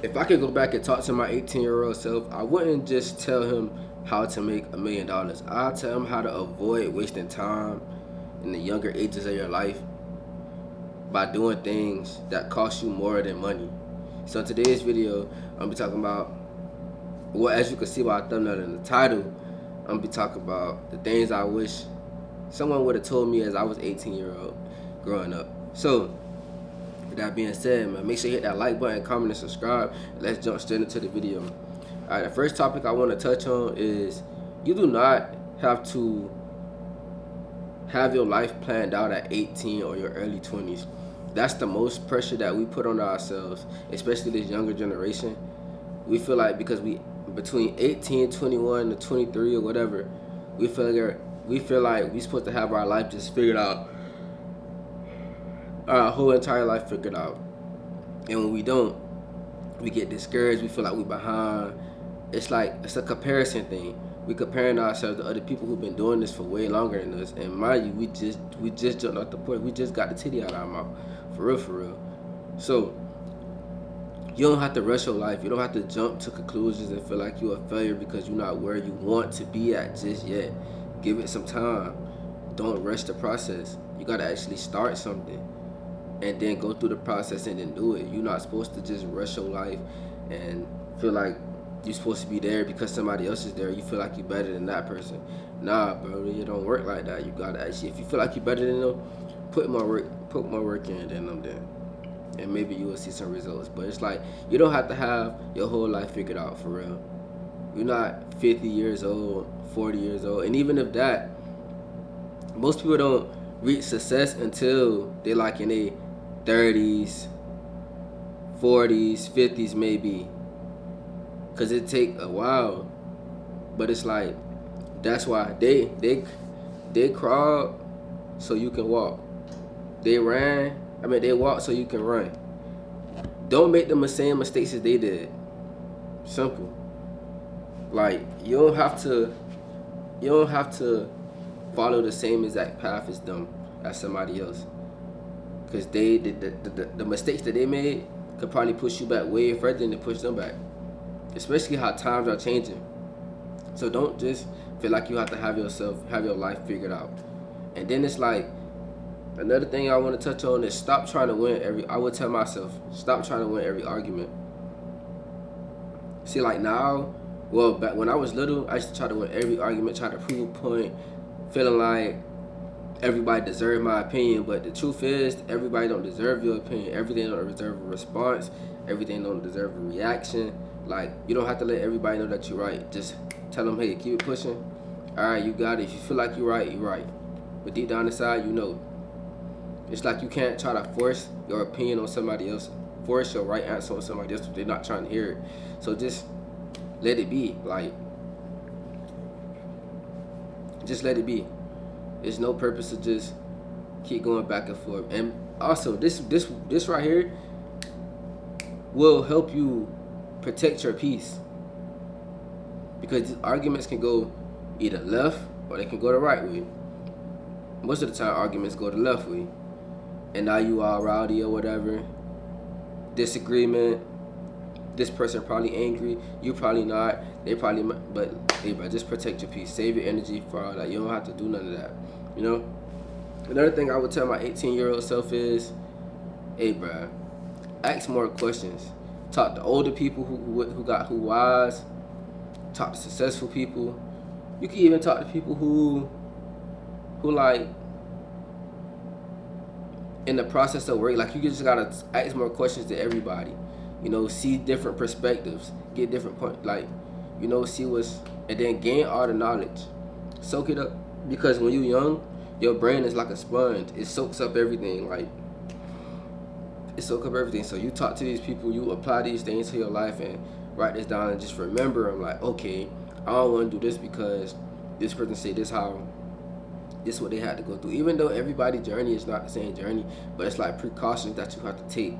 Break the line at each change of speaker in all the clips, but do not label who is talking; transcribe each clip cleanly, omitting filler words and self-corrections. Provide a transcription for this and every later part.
If I could go back and talk to my 18-year-old self, I wouldn't just tell him how to make $1 million. I'll tell him how to avoid wasting time in the younger ages of your life by doing things that cost you more than money. So in today's video, I'm gonna be talking about, well, as you can see by the thumbnail and the title, I'm gonna be talking about the things I wish someone would have told me as I was 18-year-old growing up. So with that being said, man, make sure you hit that like button, comment, and subscribe. And let's jump straight into the video. Alright, the first topic I want to touch on is you do not have to have your life planned out at 18 or your early 20s. That's the most pressure that we put on ourselves, especially this younger generation. We feel like because we between 18, 21 to 23 or whatever, we feel like we're supposed to have our life just figured out, our whole entire life figured out. And when we don't, we get discouraged. We feel like we're behind. It's a comparison thing. We comparing ourselves to other people who've been doing this for way longer than us. And mind you, we just jumped off the porch. We just got the titty out of our mouth. For real, for real. So you don't have to rush your life. You don't have to jump to conclusions and feel like you're a failure because you're not where you want to be at just yet. Give it some time. Don't rush the process. You gotta actually start something and then go through the process and then do it. You're not supposed to just rush your life and feel like you're supposed to be there because somebody else is there. You feel like you're better than that person. Nah, bro, it don't work like that. You gotta actually, if you feel like you're better than them, put more work in than them then. And maybe you will see some results. But it's like, you don't have to have your whole life figured out, for real. You're not 50 years old, 40 years old. And even if that, most people don't reach success until they're like in their 30s, 40s, 50s maybe. Because it take a while. But it's like, that's why they crawled so you can walk. They walked so you can run. Don't make the same mistakes as they did. Simple. Like, you don't have to follow the same exact path as them, as somebody else. Because the mistakes that they made could probably push you back way further than to push them back. Especially how times are changing. So don't just feel like you have to have your life figured out. And then it's like, another thing I want to touch on is stop trying to win I would tell myself, stop trying to win every argument. See, like now, well, back when I was little, I used to try to win every argument, try to prove a point, feeling like everybody deserved my opinion. But the truth is, everybody don't deserve your opinion. Everything don't deserve a response. Everything don't deserve a reaction. Like, you don't have to let everybody know that you're right. Just tell them, hey, keep it pushing. All right, you got it. If you feel like you're right, you're right. But deep down inside, you know. It's like you can't try to force your opinion on somebody else, force your right answer on somebody else if they're not trying to hear it. So just let it be. Like, just let it be. There's no purpose to just keep going back and forth. And also, this right here will help you protect your peace. Because these arguments can go either left or they can go the right way. Most of the time, arguments go the left way. And now you are rowdy or whatever. Disagreement. This person probably angry. You probably not. They probably, but hey, bro, just protect your peace. Save your energy for all that. You don't have to do none of that. You know. Another thing I would tell my 18-year-old self is, hey, bro, ask more questions. Talk to older people who wise. Talk to successful people. You can even talk to people who like in the process of work. Like, you just gotta ask more questions to everybody. You know, see different perspectives, get different point. Like, you know, see and then gain all the knowledge, soak it up. Because when you're young, your brain is like a sponge. It soaks up everything. Like, it soaks up everything. So you talk to these people, you apply these things to your life, and write this down and just remember. I'm like, okay, I don't want to do this because this person said this is what they had to go through. Even though everybody's journey is not the same journey, but it's like precautions that you have to take.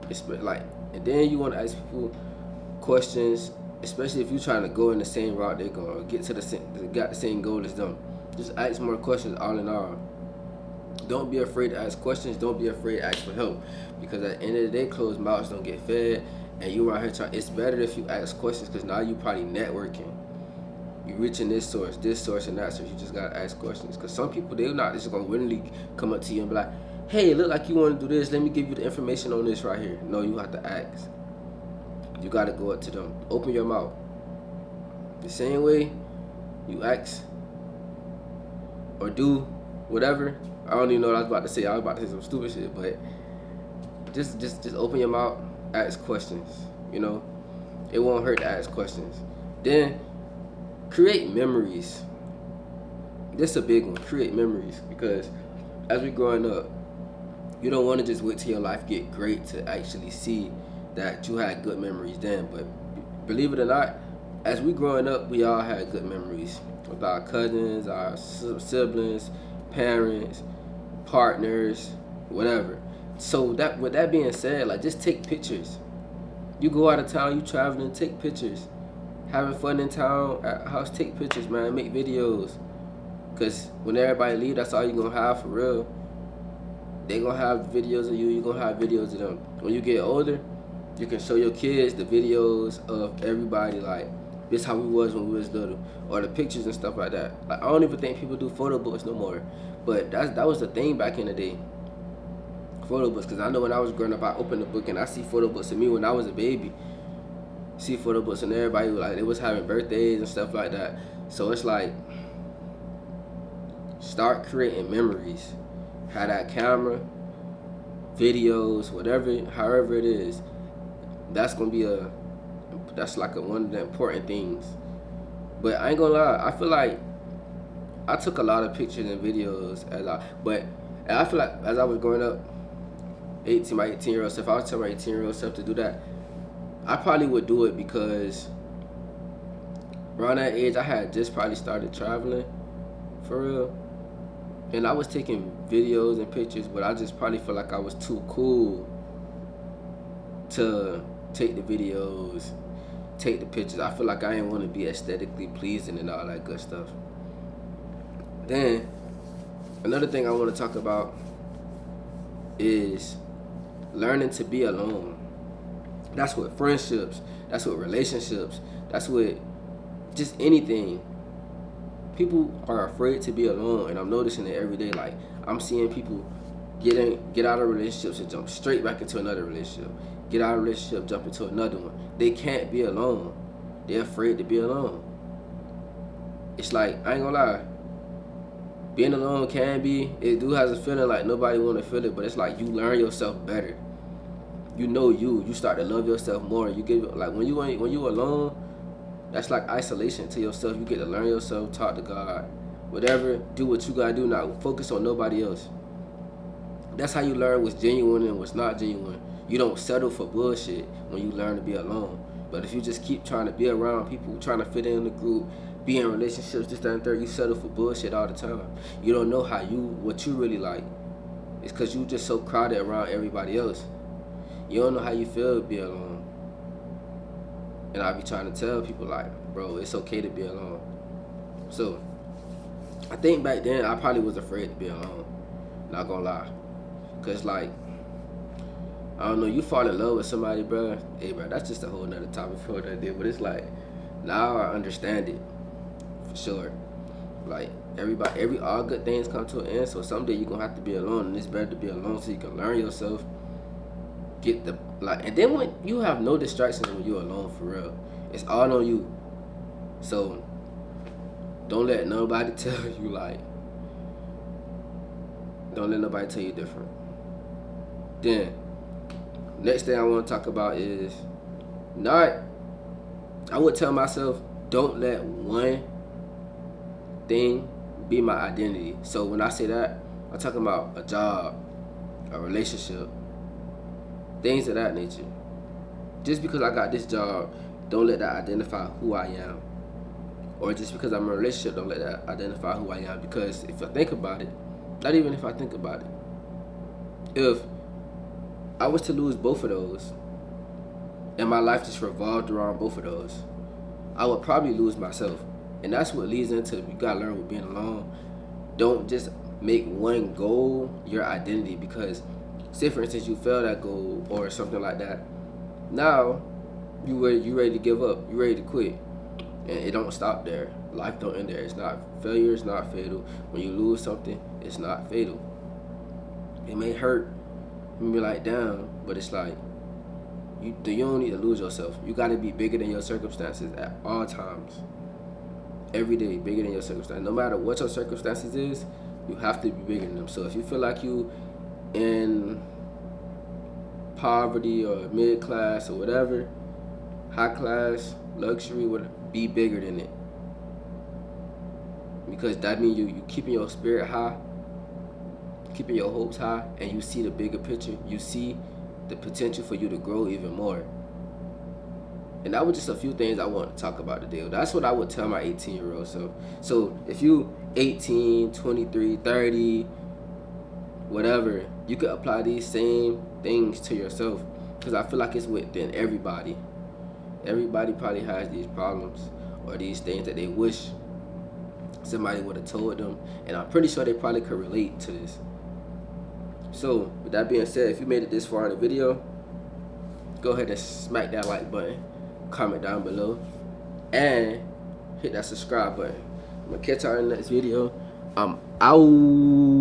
It's like, and then you want to ask people questions, especially if you're trying to go in the same route they're going, or got the same goal as them. Just ask more questions all in all. Don't be afraid to ask questions. Don't be afraid to ask for help. Because at the end of the day, closed mouths don't get fed. And you around here trying, it's better if you ask questions because now you probably networking. You reaching this source, and that source. You just gotta ask questions. Because some people, they're not just gonna willingly come up to you and be like, hey, it look like you want to do this. Let me give you the information on this right here. No, you have to ask. You gotta go up to them. Open your mouth. The same way you ask or do whatever. I don't even know what I was about to say. I was about to say some stupid shit, but just open your mouth, ask questions. You know, it won't hurt to ask questions. Then create memories. This is a big one. Create memories, because as we growing up, you don't want to just wait till your life get great to actually see that you had good memories then. But believe it or not, as we growing up, we all had good memories with our cousins, our siblings, parents, partners, whatever. So that, with that being said, like, just take pictures. You go out of town, you traveling, take pictures. Having fun in town, at house, take pictures, man. Make videos. Cause when everybody leave, that's all you gonna have for real. They gonna have videos of you, you gonna have videos of them. When you get older, you can show your kids the videos of everybody, like, this how we was when we was little, or the pictures and stuff like that. Like, I don't even think people do photo books no more, but that was the thing back in the day. Photo books, because I know when I was growing up, I opened the book and I see photo books of me when I was a baby. See photo books and everybody was like, they was having birthdays and stuff like that. So it's like, start creating memories. Have that camera, videos, whatever, however it is. That's gonna be one of the important things. But I ain't gonna lie, I feel like I took a lot of pictures and videos but I feel like as I was growing up, my 18-year-old self, I was telling my 18-year-old self to do that. I probably would do it because around that age, I had just probably started traveling for real. And I was taking videos and pictures, but I just probably felt like I was too cool to take the videos, take the pictures. I feel like I didn't want to be aesthetically pleasing and all that good stuff. Then, another thing I want to talk about is learning to be alone. That's with friendships, that's with relationships, that's with just anything. People are afraid to be alone, and I'm noticing it every day. Like, I'm seeing people get out of relationships and jump straight back into another relationship. Get out of a relationship, jump into another one. They can't be alone. They're afraid to be alone. It's like, I ain't gonna lie, being alone can be, it do has a feeling like nobody wanna feel it, but it's like you learn yourself better. You know you start to love yourself more. You get, like, when you alone, that's like isolation to yourself. You get to learn yourself, talk to God, whatever, do what you gotta do now. Focus on nobody else. That's how you learn what's genuine and what's not genuine. You don't settle for bullshit when you learn to be alone. But if you just keep trying to be around people, trying to fit in the group, be in relationships, this, that, and third, you settle for bullshit all the time. You don't know what you really like. It's because you just so crowded around everybody else. You don't know how you feel to be alone. And I be trying to tell people, like, bro, it's okay to be alone. So, I think back then I probably was afraid to be alone. Not gonna lie. Cause, like, I don't know, you fall in love with somebody, bro. Hey, bro, that's just a whole nother topic for what I did. But it's like, now I understand it. For sure. Like, all good things come to an end. So someday you're gonna have to be alone. And it's better to be alone so you can learn yourself. And then when you have no distractions when you're alone, for real, it's all on you. So don't let nobody tell you, like, don't let nobody tell you different. Then next thing I want to talk about is I would tell myself, don't let one thing be my identity. So when I say that, I'm talking about a job, a relationship, things of that nature. Just because I got this job, don't let that identify who I am. Or just because I'm in a relationship, don't let that identify who I am. Because if I think about it, not even if I think about it, if I was to lose both of those, and my life just revolved around both of those, I would probably lose myself. And that's what leads into, you gotta learn with being alone. Don't just make one goal your identity. Because say for instance you fail that goal or something like that, now you ready to give up, you ready to quit. And it don't stop there. Life don't end there. It's not failure, it's not fatal. When you lose something, it's not fatal. It may hurt, you may be like damn, but it's like you don't need to lose yourself. You gotta be bigger than your circumstances at all times. Every day, bigger than your circumstances. No matter what your circumstances is, you have to be bigger than them. So if you feel like you in poverty or mid class or whatever, high class, luxury, be bigger than it. Because that means you keeping your spirit high, keeping your hopes high, and you see the bigger picture. You see the potential for you to grow even more. And that was just a few things I want to talk about today. That's what I would tell my 18-year-old self. So if you 18, 23, 30, whatever, you could apply these same things to yourself. Because I feel like it's within everybody. Everybody probably has these problems or these things that they wish somebody would have told them. And I'm pretty sure they probably could relate to this. So with that being said, if you made it this far in the video, go ahead and smack that like button, comment down below, and hit that subscribe button. I'm gonna catch y'all in the next video. I'm out.